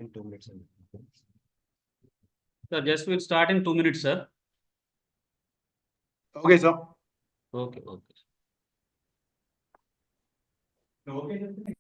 In 2 minutes. Sir, just we'll start in 2 minutes, sir. Okay, sir. Okay, okay. Okay.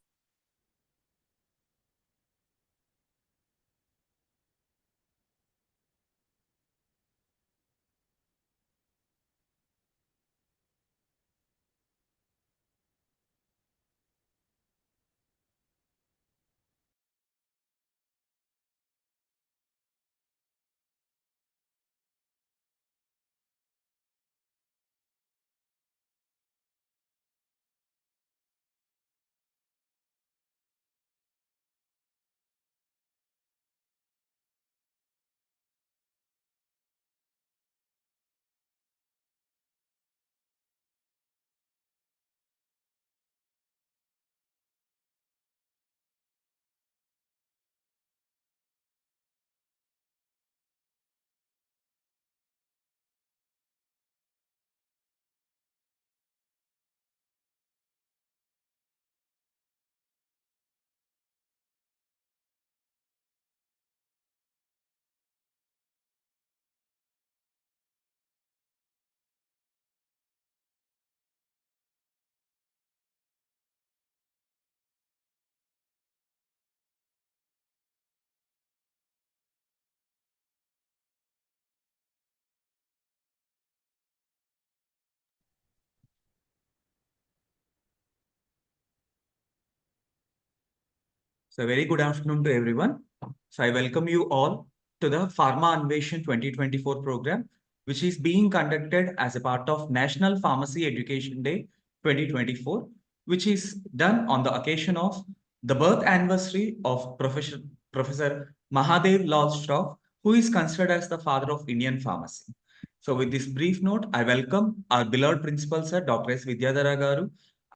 So, very good afternoon to everyone. So, I welcome you all to the Pharma Anveshan 2024 program, which is being conducted as a part of National Pharmacy Education Day 2024, which is done on the occasion of the birth anniversary of Professor Mahadev Lal Shroff, who is considered as the father of Indian pharmacy. So, with this brief note, I welcome our beloved principal, sir, Dr. S. Vidyadhara Garu,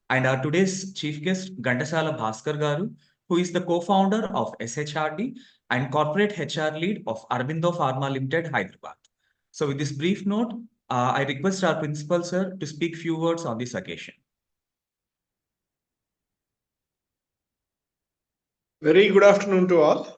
and our today's chief guest, Gandasala Bhaskar Garu, who is the co-founder of SHRD and corporate HR lead of Aurobindo Pharma Limited, Hyderabad. So with this brief note, I request our principal, sir, to speak few words on this occasion. Very good afternoon to all.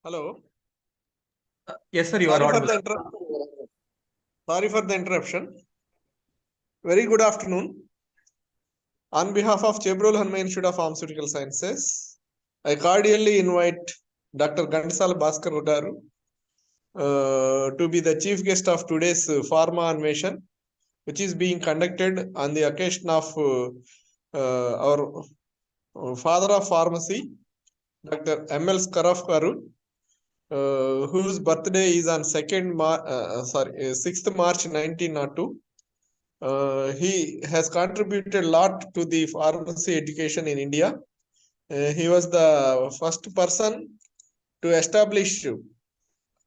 Hello. Yes, sir, you are audible. Sorry for the interruption. Very good afternoon. On behalf of Chebrol Hanma Institute of Pharmaceutical Sciences, I cordially invite Dr. Gandasala Bhaskar Garu to be the chief guest of today's Pharma Anveshan, which is being conducted on the occasion of our father of pharmacy, Dr. M.L. Skaraf Garu, whose birthday is on 6th March 1902. He has contributed a lot to the pharmacy education in India. He was the first person to establish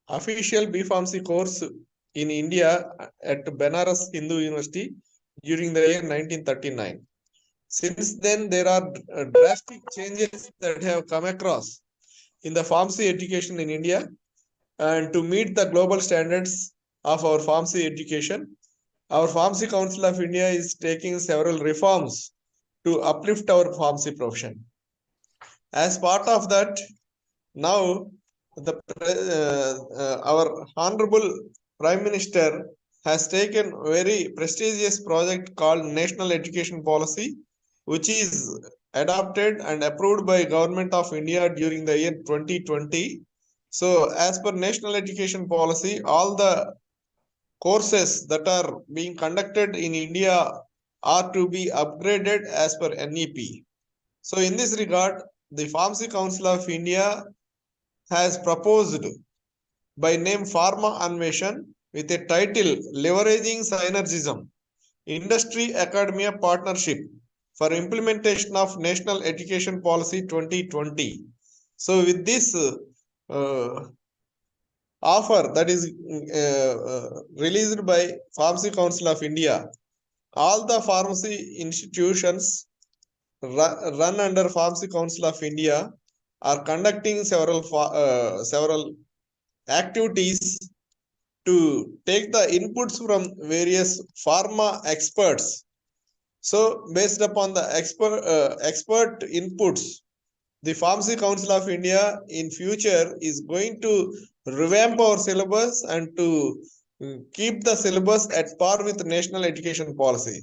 official B.Pharmacy course in India at Benares Hindu University during the year 1939. Since then, there are drastic changes that have come across in the pharmacy education in India, and to meet the global standards of our pharmacy education, our Pharmacy Council of India is taking several reforms to uplift our pharmacy profession. As part of that, now our Honorable Prime Minister has taken a very prestigious project called National Education Policy, which is adopted and approved by Government of India during the year 2020. So, as per National Education Policy, all the courses that are being conducted in India are to be upgraded as per NEP. So, in this regard, the Pharmacy Council of India has proposed by name Pharma Anveshan with a title Leveraging Synergism, Industry Academia Partnership for Implementation of National Education Policy 2020. So with this offer that is released by Pharmacy Council of India. All the pharmacy institutions run under Pharmacy Council of India are conducting several activities to take the inputs from various pharma experts. So, based upon the expert inputs, the Pharmacy Council of India in future is going to revamp our syllabus and to keep the syllabus at par with national education policy.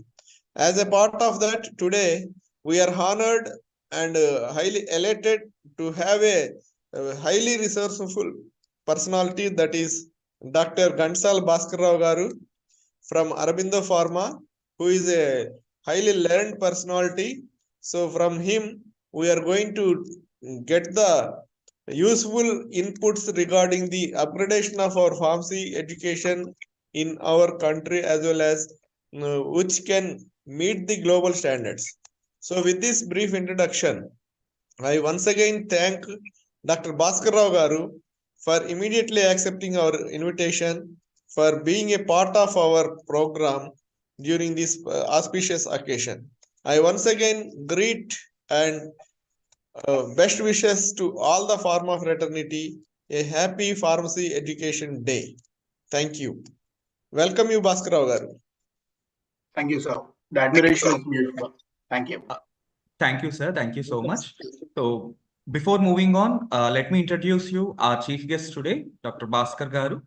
As a part of that, today we are honored and highly elated to have a highly resourceful personality, that is Dr. Gansal Bhaskarrao Garu from Aurobindo Pharma, who is a highly learned personality. So from him, we are going to get the useful inputs regarding the upgradation of our pharmacy education in our country, as well as which can meet the global standards. So with this brief introduction, I once again thank Dr. Bhaskarrao Garu for immediately accepting our invitation, for being a part of our program during this auspicious occasion. I once again greet and best wishes to all the pharma fraternity a happy pharmacy education day. Thank you. Welcome you, Bhaskarrao Garu. Thank you, sir. The admiration is mutual. Thank you. Thank you, sir. Thank you so much. So before moving on, let me introduce you our chief guest today, Dr. Bhaskar Garu.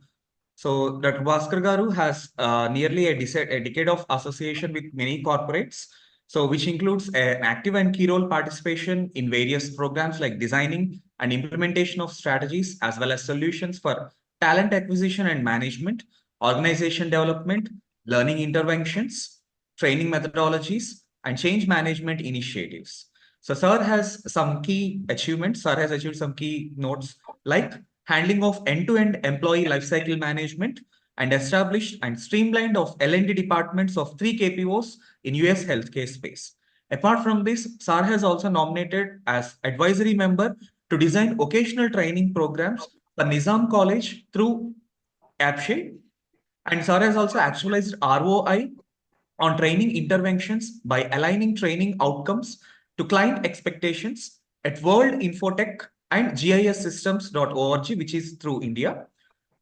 So Dr. Bhaskar Garu has nearly a decade of association with many corporates, so which includes an active and key role participation in various programs like designing and implementation of strategies, as well as solutions for talent acquisition and management, organization development, learning interventions, training methodologies, and change management initiatives. So Sir has some key achievements. Sir has achieved some key notes like handling of end-to-end employee lifecycle management and established and streamlined of L&D departments of 3 KPOs in US healthcare space. Apart from this, SAR has also nominated as advisory member to design occasional training programs for Nizam College through APSHE. And SAR has also actualized ROI on training interventions by aligning training outcomes to client expectations at World Infotech and GISsystems.org, which is through India.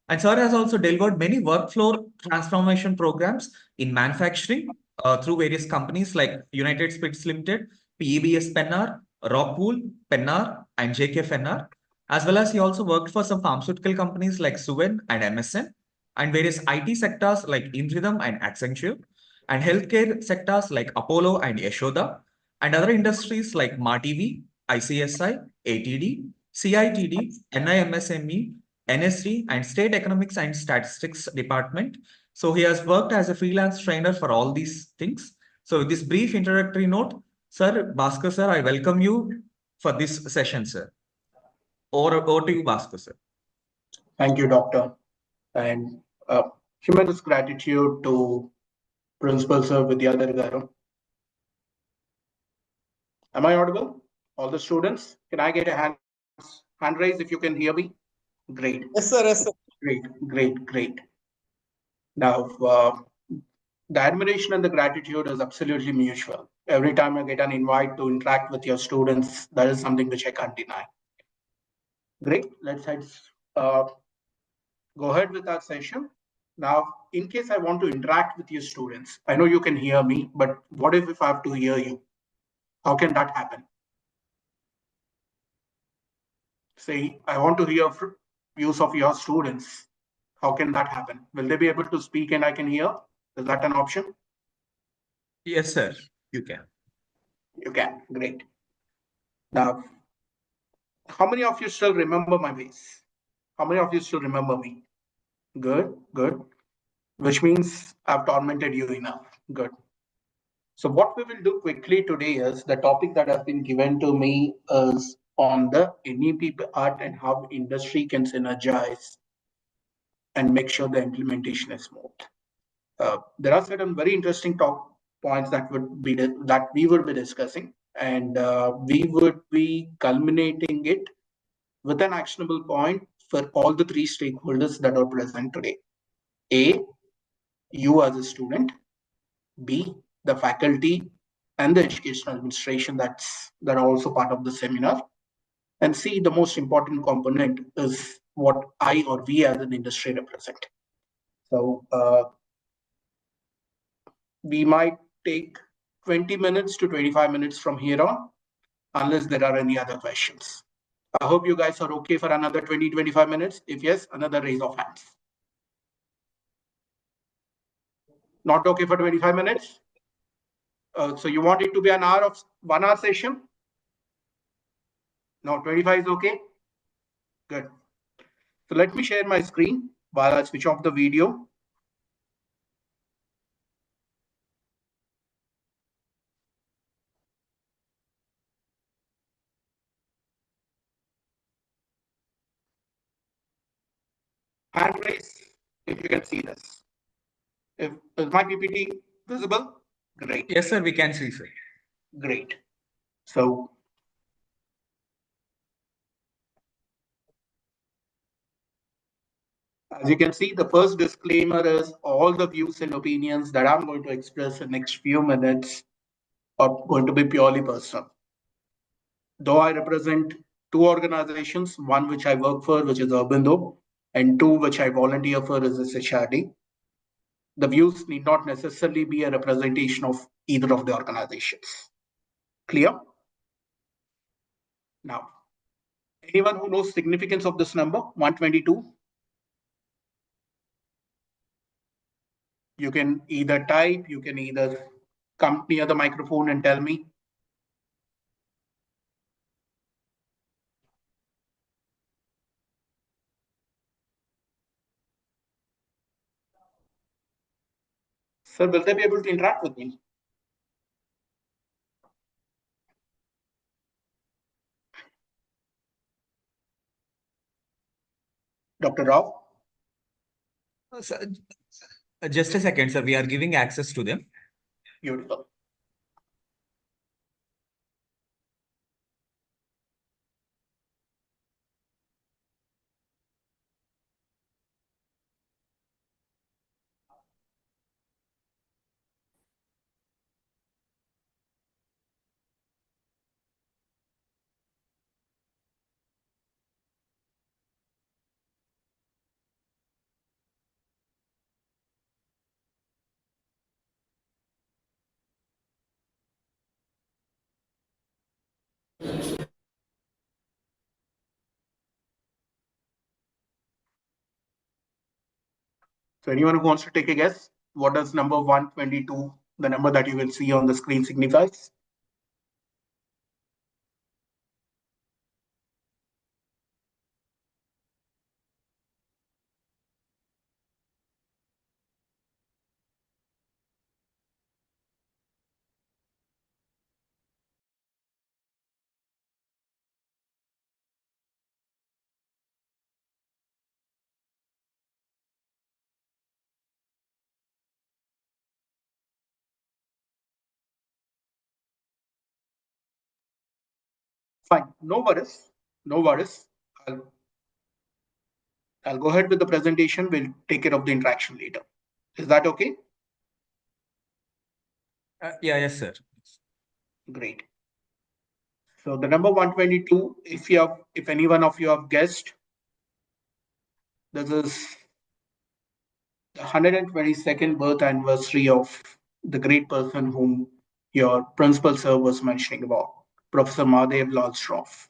And Sir has also delivered many workflow transformation programs in manufacturing through various companies like United Spirits Limited, PEBS Pennar, Rockwool, Pennar, and JK Pennar. As well as he also worked for some pharmaceutical companies like Suven and MSN, and various IT sectors like Inrhythm and Accenture, and healthcare sectors like Apollo and Yashoda, and other industries like MarTV, ICSI, ATD, CITD, NIMSME, NSD, and State Economics and Statistics Department. So he has worked as a freelance trainer for all these things. So with this brief introductory note, Sir Bhaskar sir, I welcome you for this session, sir. Over to you, Bhaskar sir. Thank you, Doctor. And tremendous gratitude to Principal Sir Vidyadhar Garu. Am I audible? All the students, can I get a hand raise if you can hear me? Great. Yes, sir. Yes, sir. Great. Now, the admiration and the gratitude is absolutely mutual. Every time I get an invite to interact with your students, that is something which I can't deny. Great. Let's go ahead with our session. Now, in case I want to interact with your students, I know you can hear me, but what if I have to hear you? How can that happen? Say, I want to hear views of your students. How can that happen? Will they be able to speak and I can hear? Is that an option? Yes, sir. You can. You can. Great. Now, how many of you still remember my face? How many of you still remember me? Good. Which means I've tormented you enough. Good. So what we will do quickly today is the topic that has been given to me is on the NEP part and how industry can synergize and make sure the implementation is smooth. There are certain very interesting points that we would be discussing, and we would be culminating it with an actionable point for all the three stakeholders that are present today. A, you as a student. B, the faculty and the educational administration that are also part of the seminar. And C, the most important component is what I or we as an industry represent. So we might take 20 minutes to 25 minutes from here on, unless there are any other questions. I hope you guys are okay for another 20-25 minutes. If yes, another raise of hands. Not okay for 25 minutes? So you want it to be an hour of 1 hour session? No, 25 is okay? Good. So let me share my screen while I switch off the video. Hand raise if you can see this. Is my PPT visible? Great. Yes, sir, we can see, sir. Great. So as you can see, the first disclaimer is all the views and opinions that I'm going to express in the next few minutes are going to be purely personal. Though I represent two organizations, one which I work for, which is Urbindo, and two which I volunteer for is SHRD. The views need not necessarily be a representation of either of the organizations. Clear? Now, anyone who knows significance of this number, 122? You can either type, you can either come near the microphone and tell me. Sir, will they be able to interact with me? Dr. Rao? Sir, just a second, sir. We are giving access to them. Beautiful. So anyone who wants to take a guess, what does number 122, the number that you will see on the screen, signifies? Fine, no worries, no worries. I'll go ahead with the presentation. We'll take care of the interaction later. Is that okay? Yes, sir. Great. So the number 122, if any one of you have guessed, this is the 122nd birth anniversary of the great person whom your principal sir was mentioning about, Professor Mahadev Lal Shroff.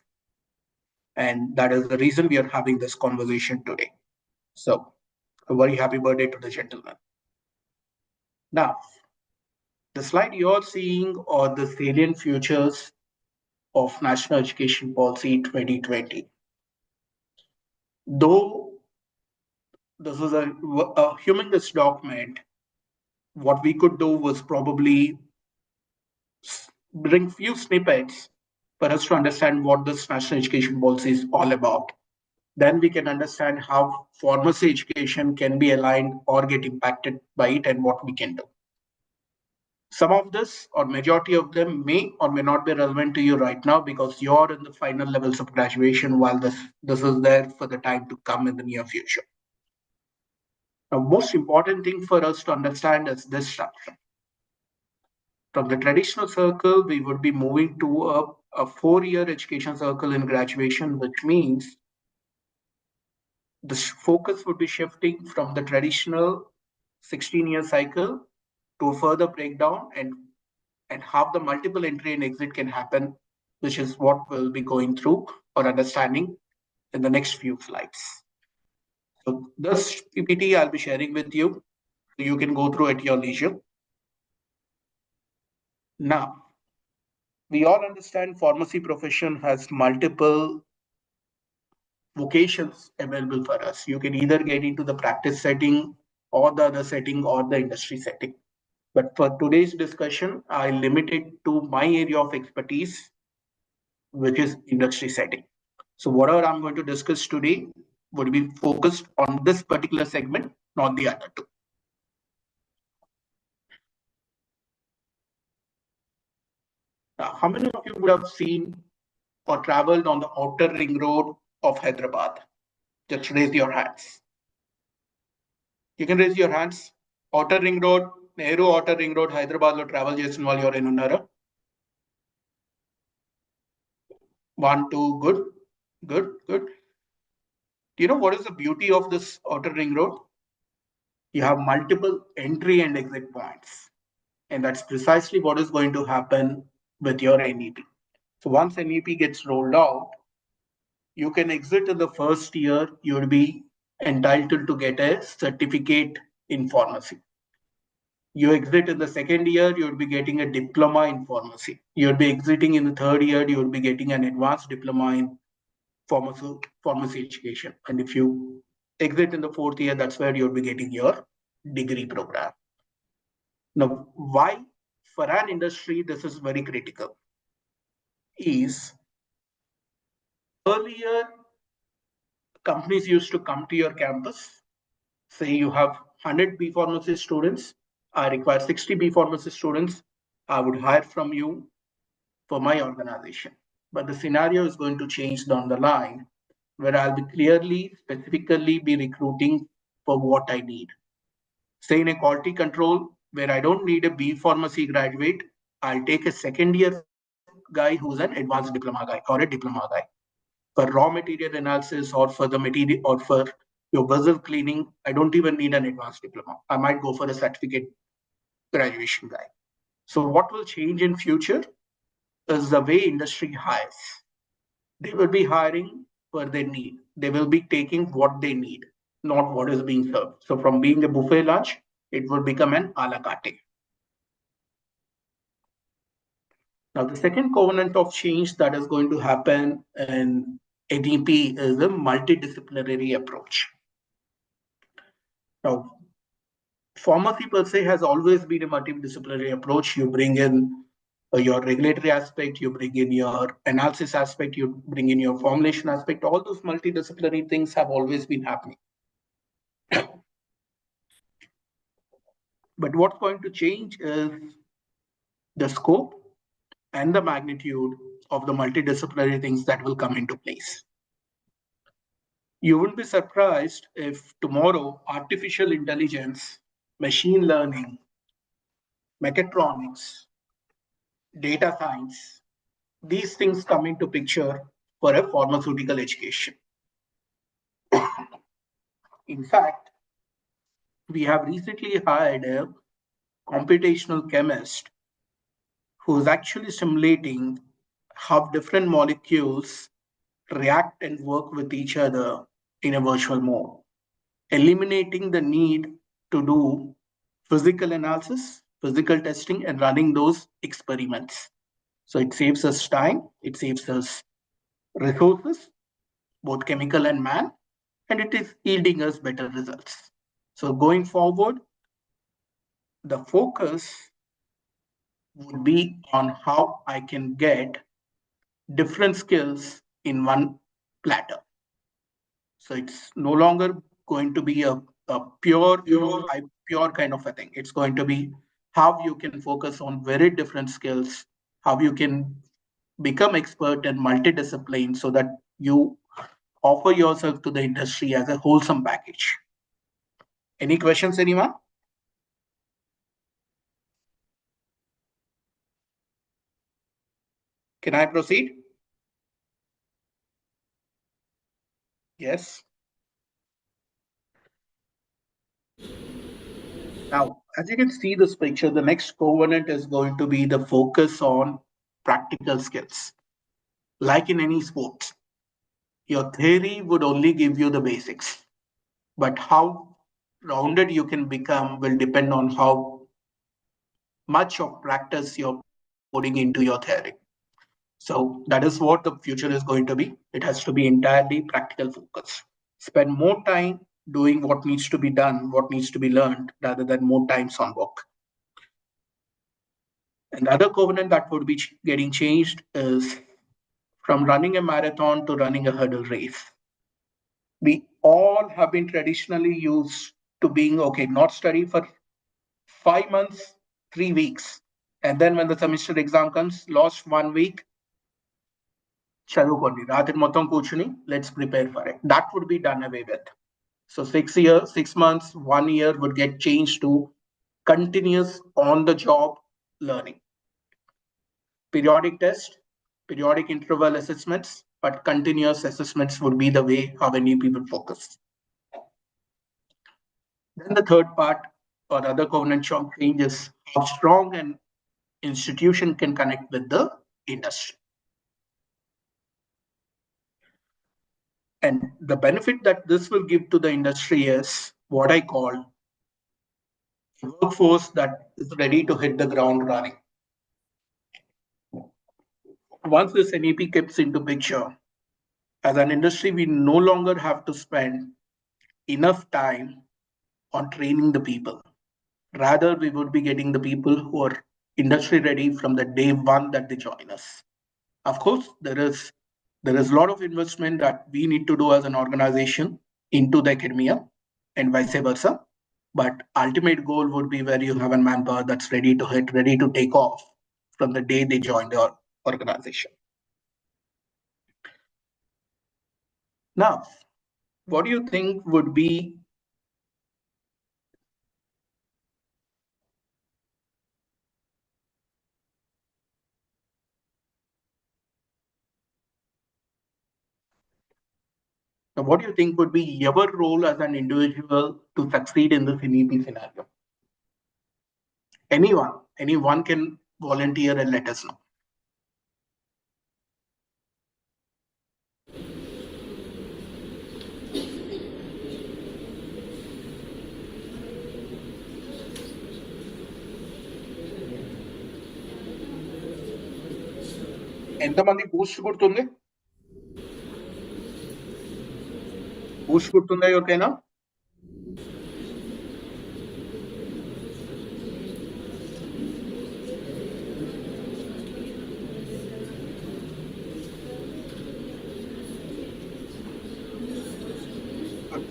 And that is the reason we are having this conversation today. So a very happy birthday to the gentleman. Now, the slide you're seeing are the salient features of National Education Policy 2020. Though this is a humongous document, what we could do was probably bring few snippets for us to understand what this National Education Policy is all about. Then we can understand how pharmacy education can be aligned or get impacted by it and what we can do. Some of this or majority of them may or may not be relevant to you right now because you're in the final levels of graduation while this is there for the time to come in the near future. Now, most important thing for us to understand is this structure. From the traditional circle, we would be moving to a 4-year education circle in graduation, which means the focus would be shifting from the traditional 16-year cycle to a further breakdown and how the multiple entry and exit can happen, which is what we'll be going through or understanding in the next few slides. So this PPT I'll be sharing with you, so you can go through at your leisure. Now, we all understand pharmacy profession has multiple vocations available for us. You can either get into the practice setting or the other setting or the industry setting. But for today's discussion, I limit it to my area of expertise, which is industry setting. So whatever I'm going to discuss today would be focused on this particular segment, not the other two. Now, how many of you would have seen or traveled on the outer ring road of Hyderabad? Just raise your hands. You can raise your hands. Outer ring road, Nehru outer ring road, Hyderabad lo travel చేసిన వాళ్ళు ఎవరైనా ఉన్నారా? 1, 2, good, good, good. Do you know what is the beauty of this outer ring road? You have multiple entry and exit points. And that's precisely what is going to happen with your NEP. So once NEP gets rolled out, you can exit in the first year, you'll be entitled to get a certificate in pharmacy. You exit in the second year, you'll be getting a diploma in pharmacy. You'll be exiting in the third year, you'll be getting an advanced diploma in pharmacy education. And if you exit in the fourth year, that's where you'll be getting your degree program. Now, why for an industry this is very critical is earlier companies used to come to your campus, say you have 100 B pharmacy students, I require 60 B pharmacy students, I would hire from you for my organization. But the scenario is going to change down the line where I'll be specifically be recruiting for what I need. Say in a quality control where I don't need a B pharmacy graduate, I'll take a second year guy who's an advanced diploma guy or a diploma guy. For raw material analysis or for the material or for your vessel cleaning, I don't even need an advanced diploma. I might go for a certificate graduation guy. So what will change in future is the way industry hires. They will be hiring for their need. They will be taking what they need, not what is being served. So from being a buffet lunch, it will become an a la carte. Now, the second covenant of change that is going to happen in NEP is a multidisciplinary approach. Now, pharmacy per se has always been a multidisciplinary approach. You bring in your regulatory aspect, you bring in your analysis aspect, you bring in your formulation aspect. All those multidisciplinary things have always been happening. But what's going to change is the scope and the magnitude of the multidisciplinary things that will come into place. You will be surprised if tomorrow artificial intelligence, machine learning, mechatronics, data science, these things come into picture for a pharmaceutical education. In fact, we have recently hired a computational chemist who's actually simulating how different molecules react and work with each other in a virtual mode, eliminating the need to do physical analysis, physical testing, and running those experiments. So it saves us time, it saves us resources, both chemical and man, and it is yielding us better results. So going forward, the focus would be on how I can get different skills in one platter. So it's no longer going to be a pure kind of a thing. It's going to be how you can focus on very different skills, how you can become expert in multidiscipline so that you offer yourself to the industry as a wholesome package. Any questions, anyone? Can I proceed? Yes. Now, as you can see this picture, the next covenant is going to be the focus on practical skills. Like in any sport, your theory would only give you the basics, but how rounded you can become will depend on how much of practice you're putting into your theory. So that is what the future is going to be. It has to be entirely practical focus. Spend more time doing what needs to be done, what needs to be learned, rather than more times on book. And the other covenant that would be getting changed is from running a marathon to running a hurdle race. We all have been traditionally used to being okay, not study for 5 months, 3 weeks. And then when the semester exam comes, lost 1 week, చదువుకోండి రాత్రి మొత్తం కూర్చుని let's prepare for it. That would be done away with. So 6 years, 6 months, 1 year would get changed to continuous on the job learning. Periodic test, periodic interval assessments, but continuous assessments would be the way how many people focus. Then the third part or other covenant change is how strong an institution can connect with the industry. And the benefit that this will give to the industry is what I call a workforce that is ready to hit the ground running. Once this NEP gets into picture, as an industry, we no longer have to spend enough time on training the people. Rather, we would be getting the people who are industry ready from the day one that they join us. Of course, there is a lot of investment that we need to do as an organization into the academia and vice versa. But ultimate goal would be where you have a manpower that's ready to hit, ready to take off from the day they join the organization. Now, what do you think would be now, what do you think would be your role as an individual to succeed in this NEP scenario? Anyone can volunteer and let us know. ఎంతమంది Boost కొడుతుంది Boost కొడుతుందా ఎవరికైనా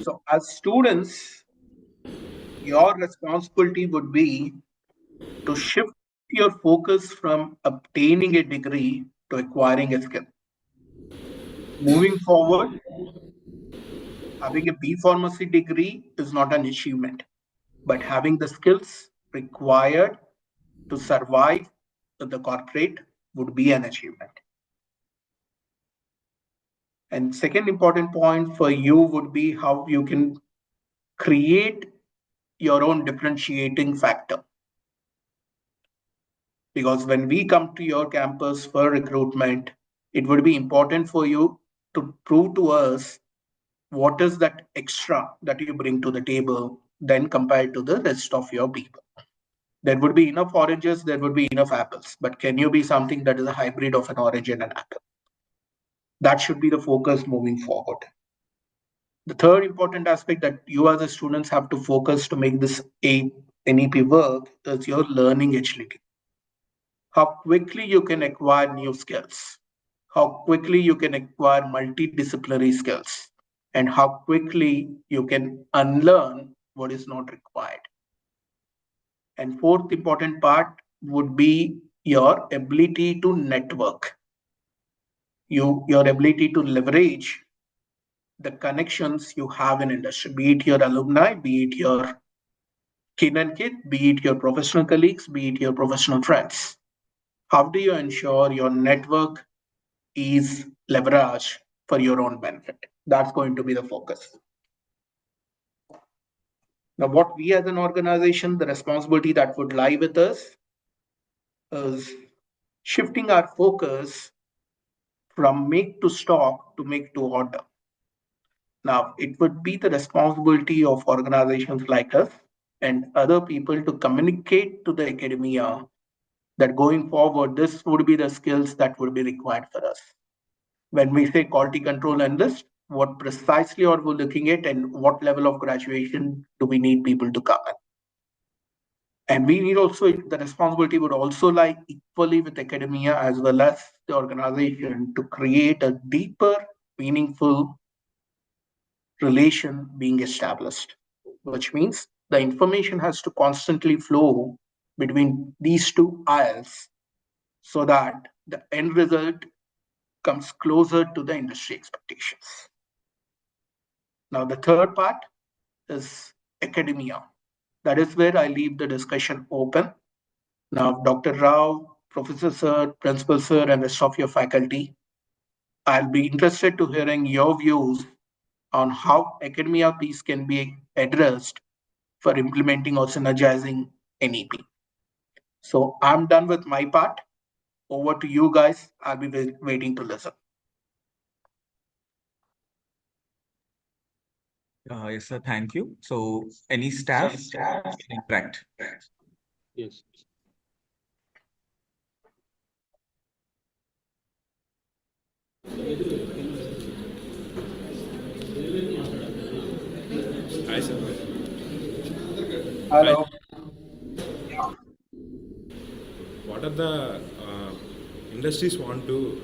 So as students, your responsibility would be to shift your focus from obtaining a degree to acquiring a skill. Moving forward, having a B Pharmacy degree is not an achievement, but having the skills required to survive in the corporate would be an achievement. And second important point for you would be how you can create your own differentiating factor. Because when we come to your campus for recruitment, it would be important for you to prove to us what is that extra that you bring to the table than compared to the rest of your people. There would be enough oranges, there would be enough apples, but can you be something that is a hybrid of an orange and an apple? That should be the focus moving forward. The third important aspect that you as a students have to focus to make this NEP work is your learning agility. How quickly you can acquire new skills, how quickly you can acquire multidisciplinary skills, and how quickly you can unlearn what is not required. And fourth important part would be your ability to network. Your ability to leverage the connections you have in industry, be it your alumni, be it your kin and kith, be it your professional colleagues, be it your professional friends. How do you ensure your network is leveraged for your own benefit? That's going to be the focus. Now, what we as an organization, the responsibility that would lie with us is shifting our focus from make to stock to make to order. Now, it would be the responsibility of organizations like us and other people to communicate to the academia that going forward, this would be the skills that would be required for us. When we say quality control analyst, what precisely are we looking at and what level of graduation do we need people to come in? And we need also, the responsibility would also lie equally with academia as well as the organization to create a deeper, meaningful relation being established, which means the information has to constantly flow between these two aisles so that the end result comes closer to the industry expectations. Now, the third part is academia. That is where I leave the discussion open. Now, Dr. Rao, Professor Sir, Principal Sir, and rest of your faculty, I'll be interested to hearing your views on how academia piece can be addressed for implementing or synergizing NEP. So I'm done with my part. Over to you guys. I'll be waiting to listen. Yes, sir. Thank you. So, any staff can interact. Yes. Hi, sir. Hello. What are the industries want to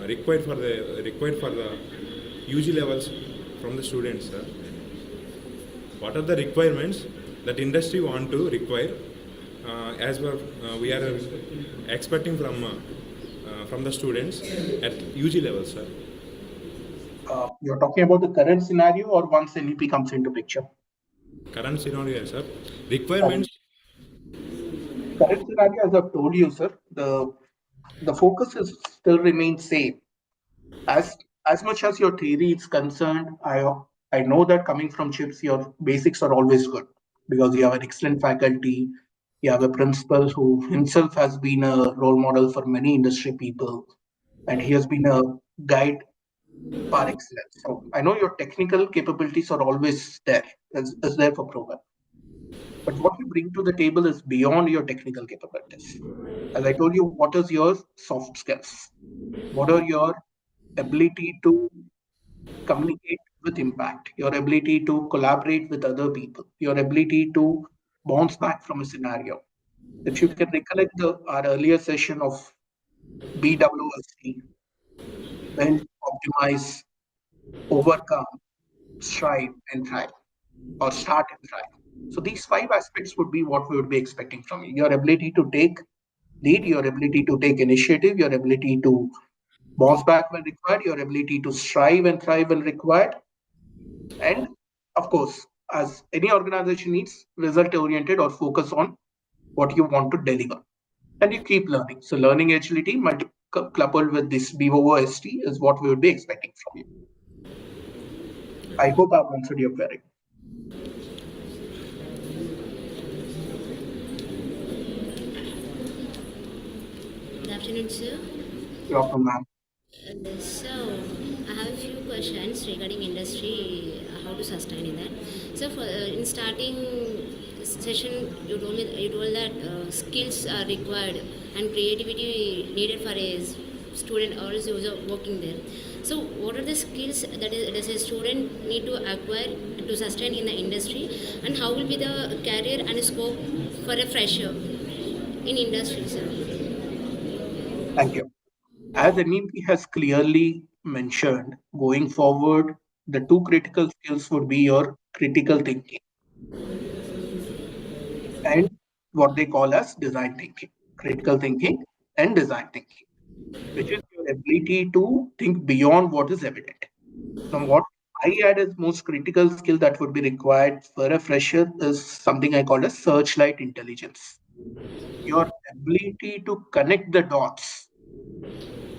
required for the UG levels from the students, sir? What are the requirements that industry want to require as we are expecting from the students at UG level, sir? You're talking about the current scenario or once NEP comes into picture? Current scenario, sir. Requirements. Current scenario, as I've told you, sir, the focus is still remains same. As much as your theory is concerned, I know that coming from chips, your basics are always good because you have an excellent faculty. You have a principal who himself has been a role model for many industry people, and he has been a guide par excellence. So I know your technical capabilities are always there, is there for proven. But what you bring to the table is beyond your technical capabilities. As I told you, what is your soft skills? What are your ability to communicate with impact, your ability to collaborate with other people, your ability to bounce back from a scenario? If you can recollect our earlier session of BWST, build, optimize, overcome, strive, and thrive, or start and thrive. So these five aspects would be what we would be expecting from you. Your ability to take lead, your ability to take initiative, your ability to bounce back when required, your ability to strive and thrive when required. And of course, as any organization needs, result oriented or focus on what you want to deliver. And you keep learning. So learning agility coupled with this BOOST is what we would be expecting from you. I hope I've answered your query. Good afternoon, sir. You're welcome, ma'am. So, I have a few questions regarding industry, how to sustain in that. So, in starting session, you told that skills are required and creativity needed for a student or a user working there. So, what are the skills that does a student need to acquire to sustain in the industry, and how will be the career and scope for a fresher in industry, sir? Thank you. As NEP has clearly mentioned, going forward, the two critical skills would be your critical thinking and what they call as design thinking, critical thinking and design thinking, which is your ability to think beyond what is evident. Now, what I add as most critical skill that would be required for a fresher is something I call as searchlight intelligence. Your ability to connect the dots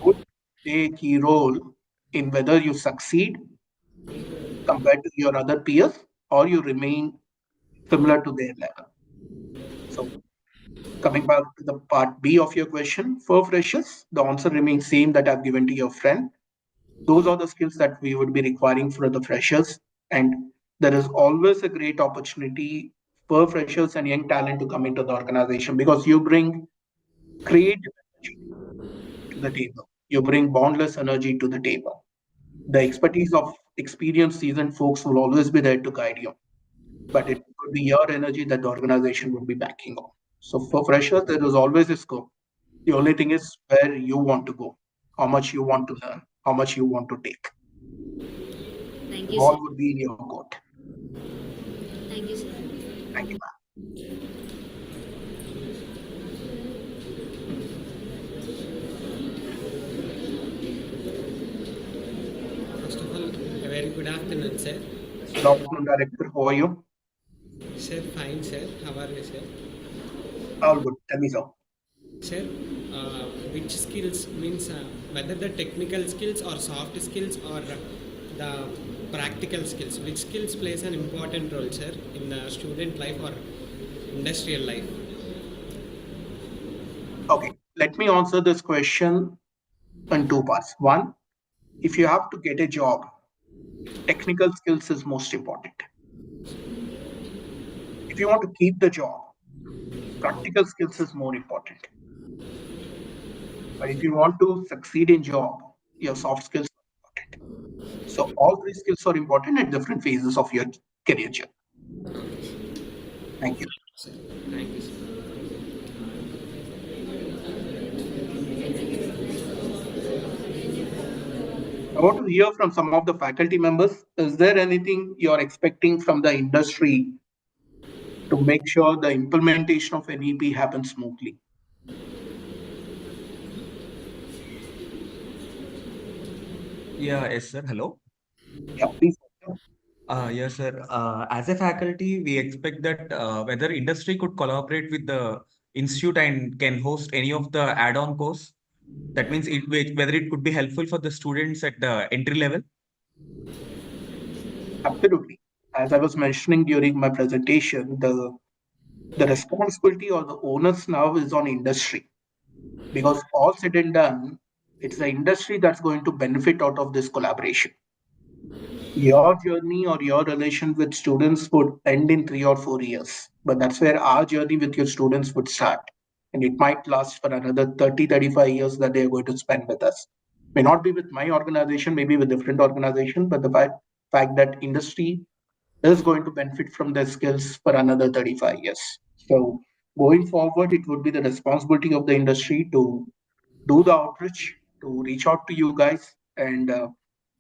would play a key role in whether you succeed compared to your other peers or you remain similar to their level. So coming back to the part B of your question, for freshers, the answer remains same that I've given to your friend. Those are the skills that we would be requiring for the freshers. And there is always a great opportunity for freshers and young talent to come into the organization because you bring creative energy to the table. You bring boundless energy to the table. The expertise of experienced, seasoned folks will always be there to guide you, but it could be your energy that the organization would be backing on. So for freshers, there is always a scope. The only thing is where you want to go, how much you want to learn, how much you want to take. Thank The you, sir. ball would be in your court. Thank you, sir. Thank you, ma'am. First of all, a very good afternoon, sir. Good afternoon, Director. How are you? Sir, fine, sir. How are you, sir? All good. Tell me so. Sir, which skills means whether the technical skills or soft skills or the practical skills, which skills plays an important role, sir, in the student life or industrial life? Okay, let me answer this question in two parts. One, if you have to get a job, technical skills is most important. If you want to keep the job, practical skills is more important. But if you want to succeed in job, your soft skills are important. So all three skills are important at different phases of your career journey. Thank you. Sir, thank you, sir. I want to hear from some of the faculty members. Is there anything you're expecting from the industry to make sure the implementation of NEP happens smoothly? Yeah, yes, sir. Hello. Yeah, please. Yes, sir. As a faculty, we expect that whether industry could collaborate with the institute and can host any of the add-on course. That means whether it could be helpful for the students at the entry level. Absolutely. As I was mentioning during my presentation, the responsibility or the onus now is on industry because all said and done, it's the industry that's going to benefit out of this collaboration. Your journey or your relation with students would end in 3 or 4 years, but that's where our journey with your students would start. And it might last for another 30, 35 years that they're going to spend with us. May not be with my organization, maybe with different organization, but the fact that industry is going to benefit from their skills for another 35 years. So going forward, it would be the responsibility of the industry to do the outreach, to reach out to you guys, and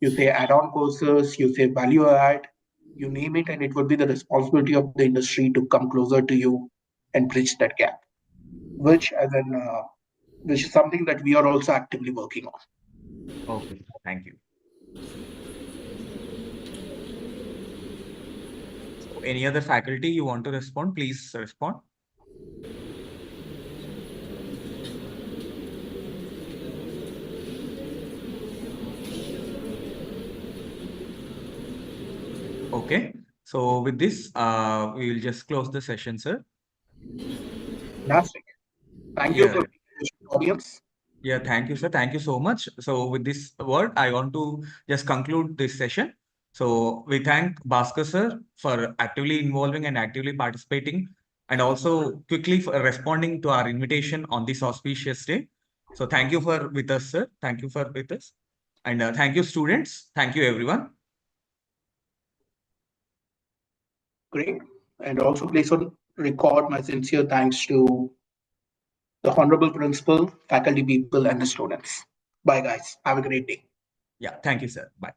you say add-on courses, you say value add, you name it, and it would be the responsibility of the industry to come closer to you and bridge that gap, which is something that we are also actively working on. Okay, thank you. So any other faculty you want to respond, please respond. Okay, so with this, we will just close the session, sir. Fantastic. Thank you Yeah. for the audience. Yeah, thank you, sir. Thank you so much. So with this word, I want to just conclude this session. So we thank Bhaskar sir for actively involving and actively participating and also quickly for responding to our invitation on this auspicious day. So thank you for with us, sir. Thank you for with us. And thank you, students. Thank you, everyone. Great. And also place on record my sincere thanks to the honorable principal, faculty people, and the students. Bye, guys. Have a great day. Yeah, thank you, sir. Bye.